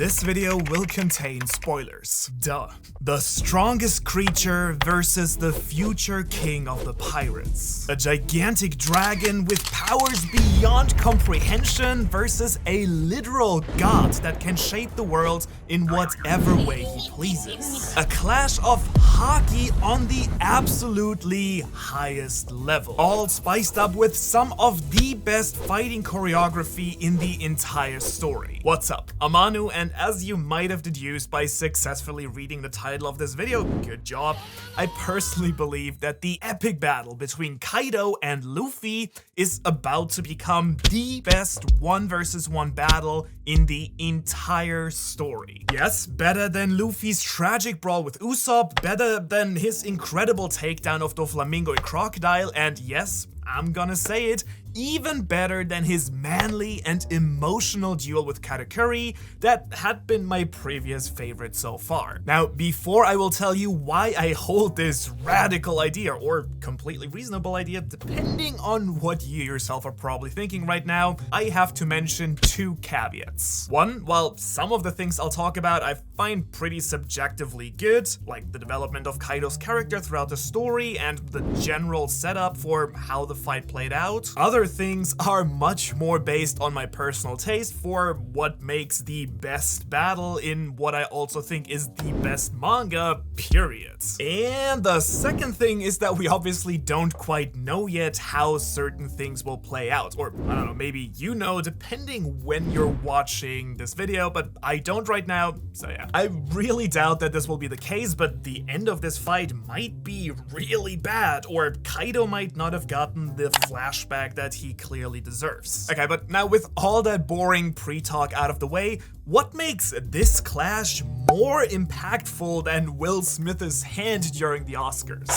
This video will contain spoilers. Duh. The strongest creature versus the future king of the pirates. A gigantic dragon with powers beyond comprehension versus a literal god that can shape the world in whatever way he pleases. A clash of hockey on the absolutely highest level. All spiced up with some of the best fighting choreography in the entire story. What's up? I'm Anu, and as you might have deduced by successfully reading the title of this video, good job, I personally believe that the epic battle between Kaido and Luffy is about to become the best 1v1 battle in the entire story. Yes, better than Luffy's tragic brawl with Usopp, better than his incredible takedown of Doflamingo and Crocodile, and yes, I'm gonna say it, even better than his manly and emotional duel with Katakuri that had been my previous favorite so far. Now, before I will tell you why I hold this radical idea, or completely reasonable idea, depending on what you yourself are probably thinking right now, I have to mention two caveats. One, while some of the things I'll talk about I find pretty subjectively good, like the development of Kaido's character throughout the story and the general setup for how the fight played out, other things are much more based on my personal taste for what makes the best battle in what I also think is the best manga, period. And the second thing is that we obviously don't quite know yet how certain things will play out, or I don't know, maybe you know, depending when you're watching this video, but I don't right now, so yeah. I really doubt that this will be the case, but the end of this fight might be really bad, or Kaido might not have gotten the flashback that he clearly deserves. Okay, but now with all that boring pre-talk out of the way, what makes this clash more impactful than Will Smith's hand during the Oscars?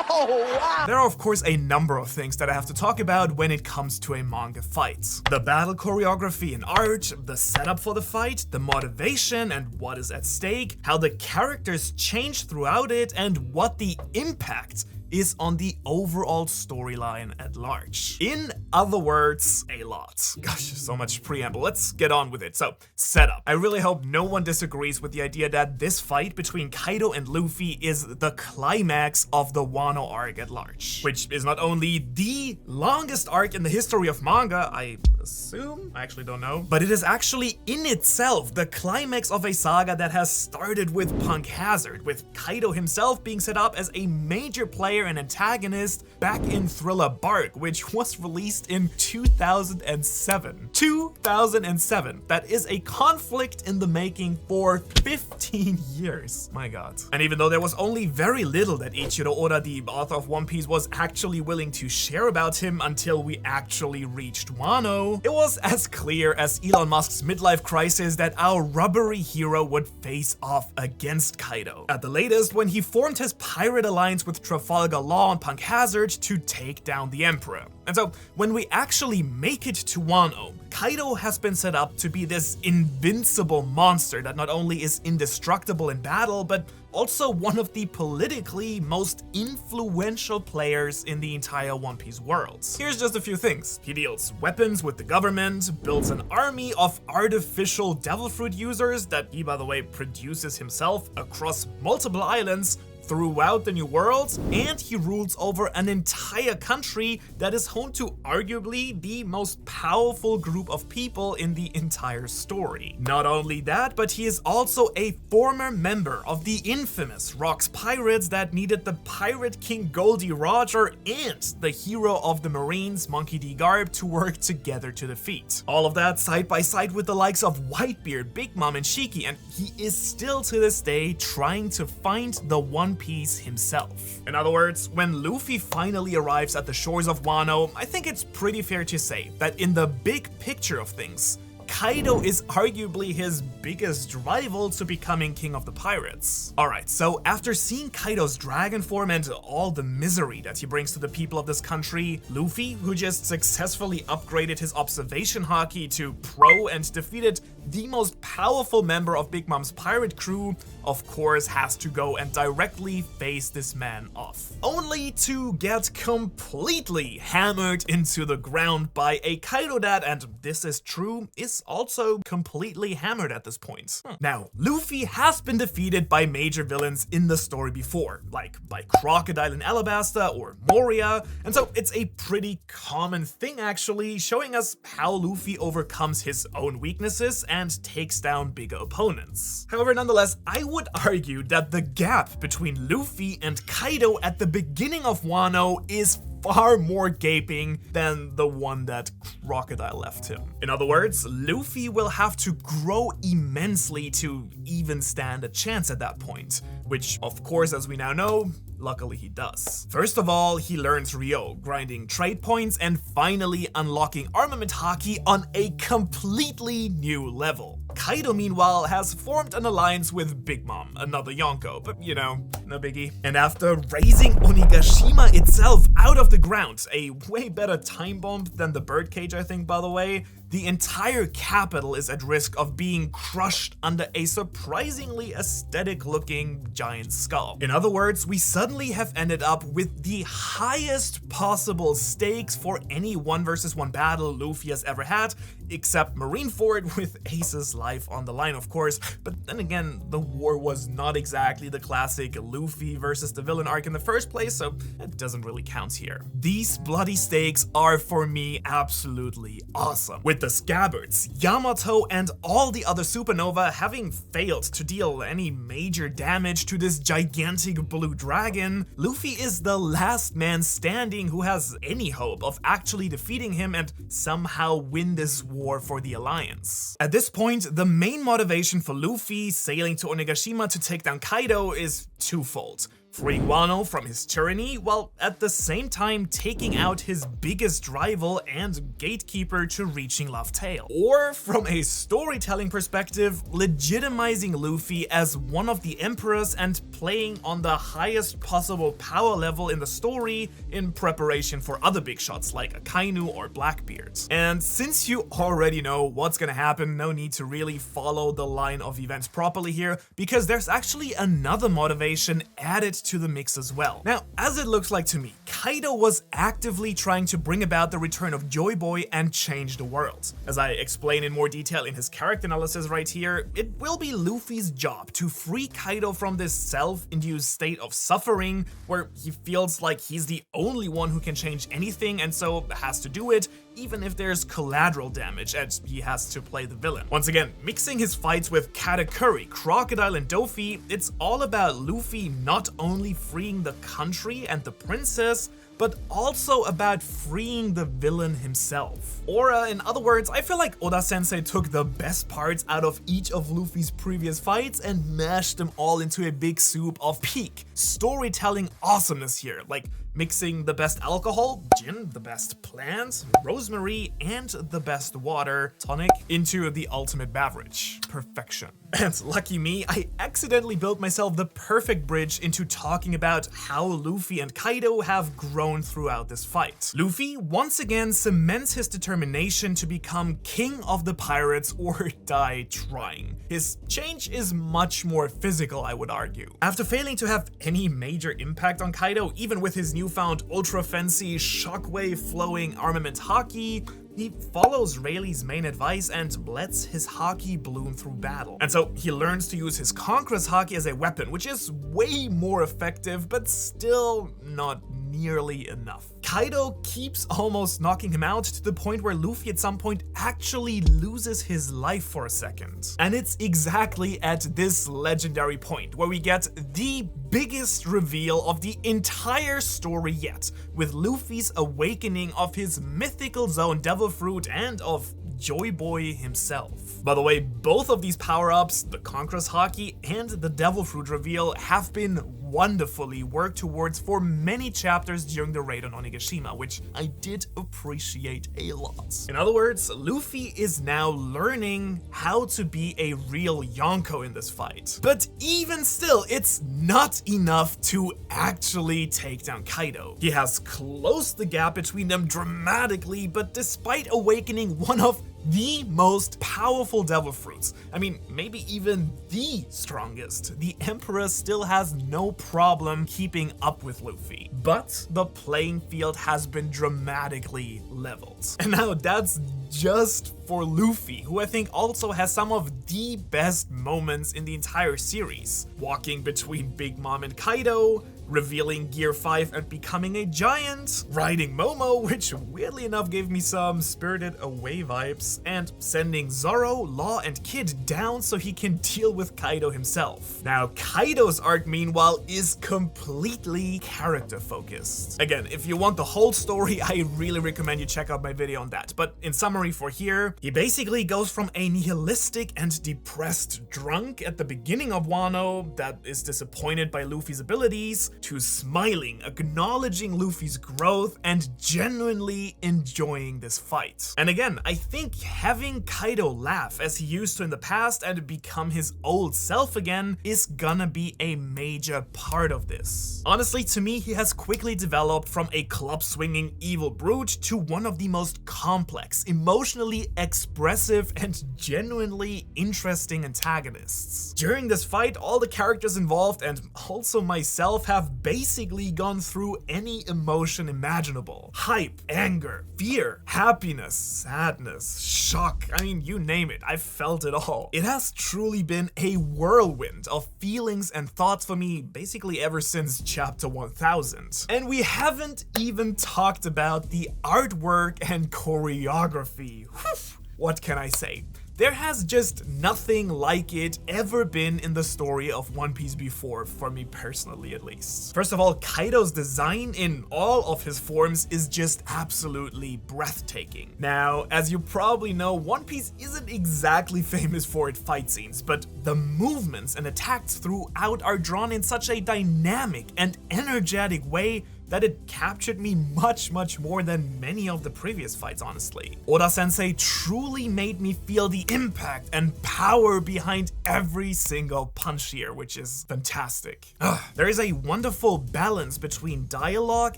Oh, wow. There are of course a number of things that I have to talk about when it comes to a manga fight. The battle choreography and art, the setup for the fight, the motivation and what is at stake, how the characters change throughout it, and what the impact is on the overall storyline at large. In other words, a lot. Gosh, so much preamble. Let's get on with it. So, setup. I really hope no one disagrees with the idea that this fight between Kaido and Luffy is the climax of the Wano arc at large, which is not only the longest arc in the history of manga, I assume? I actually don't know. But it is actually in itself the climax of a saga that has started with Punk Hazard, with Kaido himself being set up as a major player and antagonist back in Thriller Bark, which was released in 2007. 2007. That is a conflict in the making for 15 years. My god. And even though there was only very little that Ichiro Oda, the author of One Piece, was actually willing to share about him until we actually reached Wano, it was as clear as Elon Musk's midlife crisis that our rubbery hero would face off against Kaido. At the latest, when he formed his pirate alliance with Trafalgar Law and Punk Hazard to take down the Emperor. And so, when we actually make it to Wano, Kaido has been set up to be this invincible monster that not only is indestructible in battle, but also one of the politically most influential players in the entire One Piece world. Here's just a few things. He deals weapons with the government, builds an army of artificial devil fruit users that he, by the way, produces himself across multiple islands throughout the New World, and he rules over an entire country that is home to arguably the most powerful group of people in the entire story. Not only that, but he is also a former member of the infamous Rocks Pirates that needed the Pirate King Goldie Roger and the hero of the Marines, Monkey D. Garb, to work together to defeat. All of that side by side with the likes of Whitebeard, Big Mom, and Shiki, and he is still to this day trying to find the One Piece himself. In other words, when Luffy finally arrives at the shores of Wano, I think it's pretty fair to say that in the big picture of things, Kaido is arguably his biggest rival to becoming king of the pirates. Alright, so after seeing Kaido's dragon form and all the misery that he brings to the people of this country, Luffy, who just successfully upgraded his observation haki to pro and defeated the most powerful member of Big Mom's pirate crew, of course has to go and directly face this man off. Only to get completely hammered into the ground by a Kaido that, and this is true, is is also completely hammered at this point. Now, Luffy has been defeated by major villains in the story before, like by Crocodile in Alabasta or Moria, and so it's a pretty common thing actually, showing us how Luffy overcomes his own weaknesses and takes down bigger opponents. However, nonetheless, I would argue that the gap between Luffy and Kaido at the beginning of Wano is far more gaping than the one that Crocodile left him. In other words, Luffy will have to grow immensely to even stand a chance at that point, which of course, as we now know, luckily he does. First of all, he learns Ryo, grinding trade points and finally unlocking armament haki on a completely new level. Kaido, meanwhile, has formed an alliance with Big Mom, another Yonko, but you know, no biggie. And after raising Onigashima itself out of the ground, a way better time bomb than the birdcage, I think, by the way, the entire capital is at risk of being crushed under a surprisingly aesthetic-looking giant skull. In other words, we suddenly have ended up with the highest possible stakes for any 1v1 battle Luffy has ever had, except Marineford with Ace's life on the line, of course. But then again, the war was not exactly the classic Luffy versus the villain arc in the first place, so it doesn't really count here. These bloody stakes are, for me, absolutely awesome. With the Scabbards, Yamato, and all the other Supernova having failed to deal any major damage to this gigantic blue dragon, Luffy is the last man standing who has any hope of actually defeating him and somehow win this war for the Alliance. At this point, the main motivation for Luffy sailing to Onigashima to take down Kaido is twofold: freeing Wano from his tyranny, while at the same time taking out his biggest rival and gatekeeper to reaching Laugh Tale. Or, from a storytelling perspective, legitimizing Luffy as one of the emperors and playing on the highest possible power level in the story in preparation for other big shots like Akainu or Blackbeard. And since you already know what's gonna happen, no need to really follow the line of events properly here, because there's actually another motivation added to the mix as well. Now, as it looks like to me, Kaido was actively trying to bring about the return of Joy Boy and change the world. As I explain in more detail in his character analysis right here, it will be Luffy's job to free Kaido from this self-induced state of suffering where he feels like he's the only one who can change anything and so has to do it, even if there's collateral damage and he has to play the villain. Once again, mixing his fights with Katakuri, Crocodile, and Dofi, it's all about Luffy not only freeing the country and the princess, but also about freeing the villain himself. Or in other words, I feel like Oda-sensei took the best parts out of each of Luffy's previous fights and mashed them all into a big soup of peak storytelling awesomeness here, like mixing the best alcohol, gin, the best plant, rosemary, and the best water, tonic, into the ultimate beverage. Perfection. And lucky me, I accidentally built myself the perfect bridge into talking about how Luffy and Kaido have grown throughout this fight. Luffy once again cements his determination to become king of the pirates or die trying. His change is much more physical, I would argue. After failing to have any major impact on Kaido, even with his newfound ultra fancy shockwave flowing armament haki, he follows Rayleigh's main advice and lets his haki bloom through battle. And so he learns to use his Conqueror's haki as a weapon, which is way more effective, but still not nearly enough. Kaido keeps almost knocking him out to the point where Luffy at some point actually loses his life for a second. And it's exactly at this legendary point where we get the biggest reveal of the entire story yet, with Luffy's awakening of his mythical zone Devil Fruit and of Joy Boy himself. By the way, both of these power-ups, the Conqueror's haki and the Devil Fruit reveal, have been wonderfully worked towards for many chapters during the raid on Onigashima, which I did appreciate a lot. In other words, Luffy is now learning how to be a real Yonko in this fight. But even still, it's not enough to actually take down Kaido. He has closed the gap between them dramatically, but despite awakening one of the most powerful devil fruits. I mean, maybe even the strongest. The Emperor still has no problem keeping up with Luffy. But the playing field has been dramatically leveled. And now that's just for Luffy, who I think also has some of the best moments in the entire series. Walking between Big Mom and Kaido, revealing Gear 5 and becoming a giant, riding Momo, which weirdly enough gave me some Spirited Away vibes, and sending Zoro, Law, and Kid down so he can deal with Kaido himself. Now, Kaido's arc, meanwhile, is completely character focused. Again, if you want the whole story, I really recommend you check out my video on that. But in summary for here, he basically goes from a nihilistic and depressed drunk at the beginning of Wano that is disappointed by Luffy's abilities, to smiling, acknowledging Luffy's growth, and genuinely enjoying this fight. And again, I think having Kaido laugh as he used to in the past and become his old self again is gonna be a major part of this. Honestly, to me, he has quickly developed from a club-swinging evil brute to one of the most complex, emotionally expressive, and genuinely interesting antagonists. During this fight, all the characters involved, and also myself, have basically gone through any emotion imaginable. Hype, anger, fear, happiness, sadness, shock, I mean, you name it, I've felt it all. It has truly been a whirlwind of feelings and thoughts for me basically ever since chapter 1000. And we haven't even talked about the artwork and choreography. Whew. What can I say? There has just nothing like it ever been in the story of One Piece before, for me personally at least. First of all, Kaido's design in all of his forms is just absolutely breathtaking. Now, as you probably know, One Piece isn't exactly famous for its fight scenes, but the movements and attacks throughout are drawn in such a dynamic and energetic way that it captured me much more than many of the previous fights, honestly. Oda-sensei truly made me feel the impact and power behind every single punch here, which is fantastic. There is a wonderful balance between dialogue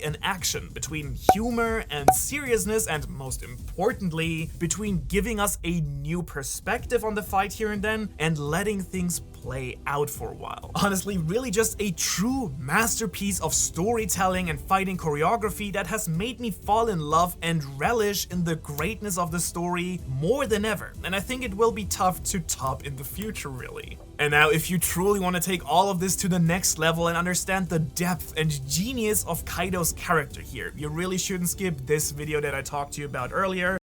and action, between humor and seriousness, and most importantly, between giving us a new perspective on the fight here and then, and letting things play out for a while. Honestly, really just a true masterpiece of storytelling and fighting choreography that has made me fall in love and relish in the greatness of the story more than ever. And I think it will be tough to top in the future, really. And now, if you truly want to take all of this to the next level and understand the depth and genius of Kaido's character here, you really shouldn't skip this video that I talked to you about earlier.